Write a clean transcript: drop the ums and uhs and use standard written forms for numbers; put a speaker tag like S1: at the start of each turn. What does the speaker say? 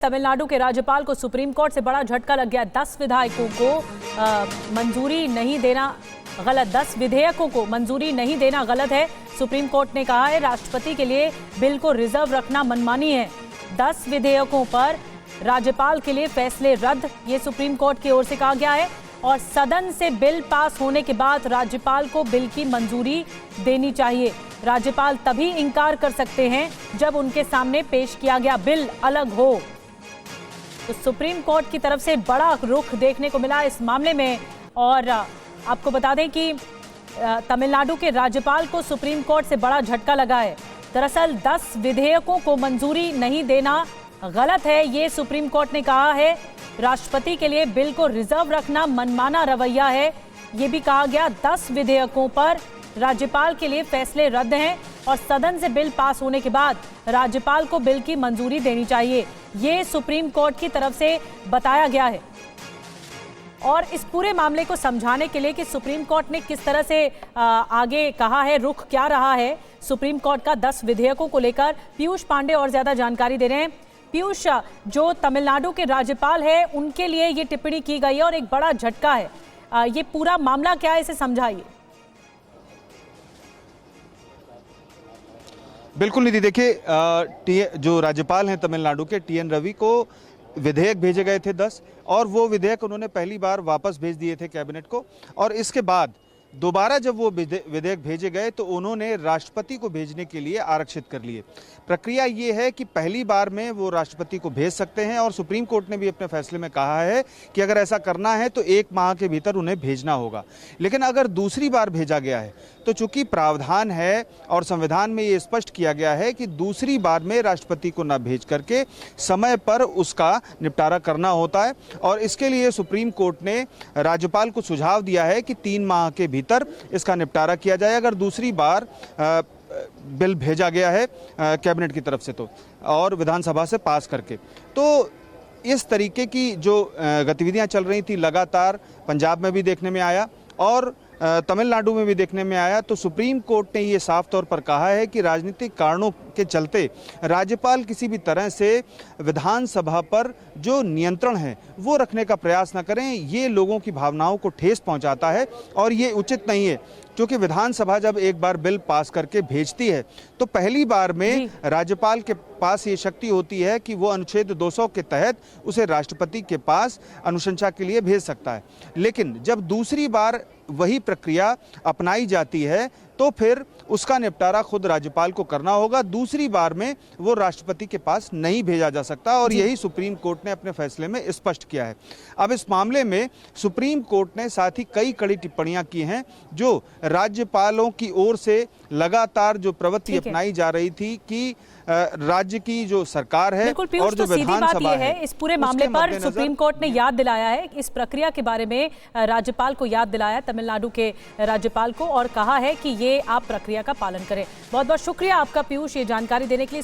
S1: तमिलनाडु के राज्यपाल को सुप्रीम कोर्ट से बड़ा झटका लग गया। 10 विधायकों को मंजूरी नहीं देना गलत, 10 विधेयकों को मंजूरी नहीं देना गलत है। सुप्रीम कोर्ट ने कहा है राष्ट्रपति के लिए बिल को रिजर्व रखना मनमानी है। 10 विधेयकों पर राज्यपाल के लिए फैसले रद्द, ये सुप्रीम कोर्ट की ओर से कहा गया है। और सदन से बिल पास होने के बाद राज्यपाल को बिल की मंजूरी देनी चाहिए। राज्यपाल तभी इनकार कर सकते हैं जब उनके सामने पेश किया गया बिल अलग हो। तो सुप्रीम कोर्ट की तरफ से बड़ा रुख देखने को मिला इस मामले में। और आपको बता दें कि तमिलनाडु के राज्यपाल को सुप्रीम कोर्ट से बड़ा झटका लगा है। दरअसल 10 विधेयकों को मंजूरी नहीं देना गलत है, ये सुप्रीम कोर्ट ने कहा है। राष्ट्रपति के लिए बिल को रिजर्व रखना मनमाना रवैया है, ये भी कहा गया। 10 विधेयकों पर राज्यपाल के लिए फैसले रद्द हैं और सदन से बिल पास होने के बाद राज्यपाल को बिल की मंजूरी देनी चाहिए, ये सुप्रीम कोर्ट की तरफ से बताया गया है। और इस पूरे मामले को समझाने के लिए कि सुप्रीम कोर्ट ने किस तरह से आगे कहा है, रुख क्या रहा है सुप्रीम कोर्ट का 10 विधेयकों को लेकर, पीयूष पांडे और ज्यादा जानकारी दे रहे हैं। पीयूष, जो तमिलनाडु के राज्यपाल है उनके लिए ये टिप्पणी की गई है और एक बड़ा झटका है, ये पूरा मामला क्या है, इसे समझाइए।
S2: बिल्कुल निधि, देखिए जो राज्यपाल हैं तमिलनाडु के TN रवि को विधेयक भेजे गए थे 10, और वो विधेयक उन्होंने पहली बार वापस भेज दिए थे कैबिनेट को। और इसके बाद दोबारा जब वो विधेयक भेजे गए तो उन्होंने राष्ट्रपति को भेजने के लिए आरक्षित कर लिए। प्रक्रिया ये है कि पहली बार में वो राष्ट्रपति को भेज सकते हैं और सुप्रीम कोर्ट ने भी अपने फैसले में कहा है कि अगर ऐसा करना है तो 1 माह के भीतर उन्हें भेजना होगा। लेकिन अगर दूसरी बार भेजा गया है तो चूंकि प्रावधान है और संविधान में ये स्पष्ट किया गया है कि दूसरी बार में राष्ट्रपति को न भेज करके समय पर उसका निपटारा करना होता है। और इसके लिए सुप्रीम कोर्ट ने राज्यपाल को सुझाव दिया है कि 3 माह के भीतर इसका निपटारा किया जाए अगर दूसरी बार बिल भेजा गया है कैबिनेट की तरफ से तो, और विधानसभा से पास करके। तो इस तरीके की जो गतिविधियां चल रही थी लगातार पंजाब में भी देखने में आया और तमिलनाडु में भी देखने में आया। तो सुप्रीम कोर्ट ने ये साफ तौर पर कहा है कि राजनीतिक कारणों के चलते राज्यपाल किसी भी तरह से विधानसभा पर जो नियंत्रण है वो रखने का प्रयास न करें। ये लोगों की भावनाओं को ठेस पहुंचाता है और ये उचित नहीं है, क्योंकि विधानसभा जब एक बार बिल पास करके भेजती है तो पहली बार में राज्यपाल के पास ये शक्ति होती है कि वो अनुच्छेद 200 के तहत उसे राष्ट्रपति के पास अनुशंसा के लिए भेज सकता है। लेकिन जब दूसरी बार वही प्रक्रिया अपनाई जाती है तो फिर उसका निपटारा खुद राज्यपाल को करना होगा। दूसरी बार में वो राष्ट्रपति के पास नहीं भेजा जा सकता और यही सुप्रीम कोर्ट ने अपने फैसले में स्पष्ट किया है। अब इस मामले में सुप्रीम कोर्ट ने साथ ही कई कड़ी टिप्पणियां की हैं जो राज्यपालों की ओर से लगातार जो प्रवृत्ति अपनाई जा रही थी कि राज्य की जो सरकार है और जो विधानसभा है,
S1: इस पूरे मामले पर सुप्रीम कोर्ट ने याद दिलाया है, इस प्रक्रिया के बारे में राज्यपाल को याद दिलाया, तमिलनाडु के राज्यपाल को, और कहा है कि ये आप प्रक्रिया का पालन करें। बहुत बहुत शुक्रिया आपका पीयूष, ये जानकारी देने के लिए।